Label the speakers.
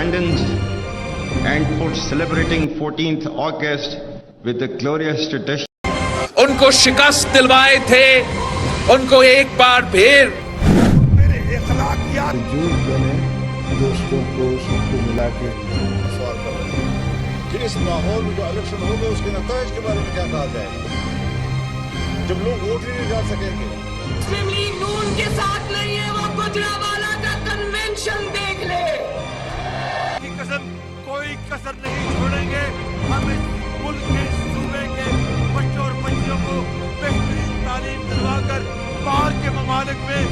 Speaker 1: independence and for celebrating 14th August with the glorious tradition.
Speaker 2: उनको शिकस्त दिलवाए थे, उनको एक बार फिर
Speaker 3: जूट बने दोस्तों को सबको मिला के
Speaker 4: सवाल कर रहे हैं कि इस माहौल में जो इलेक्शन होगा उसके नतीजे के बारे में क्या कहा जाएगा जब लोग वोट ही नहीं डाल सकेंगे।
Speaker 5: मुस्लिम लीग नून के साथ नहीं है, वो गुजरावाला का कन्वेंशन देख ले।
Speaker 6: की कसम कोई कसर नहीं छोड़ेंगे। हम इस मुल्क के सूबे के बच्चों और बच्चियों को बेहतरीन तालीम दिलवाकर बाहर के ममालिक में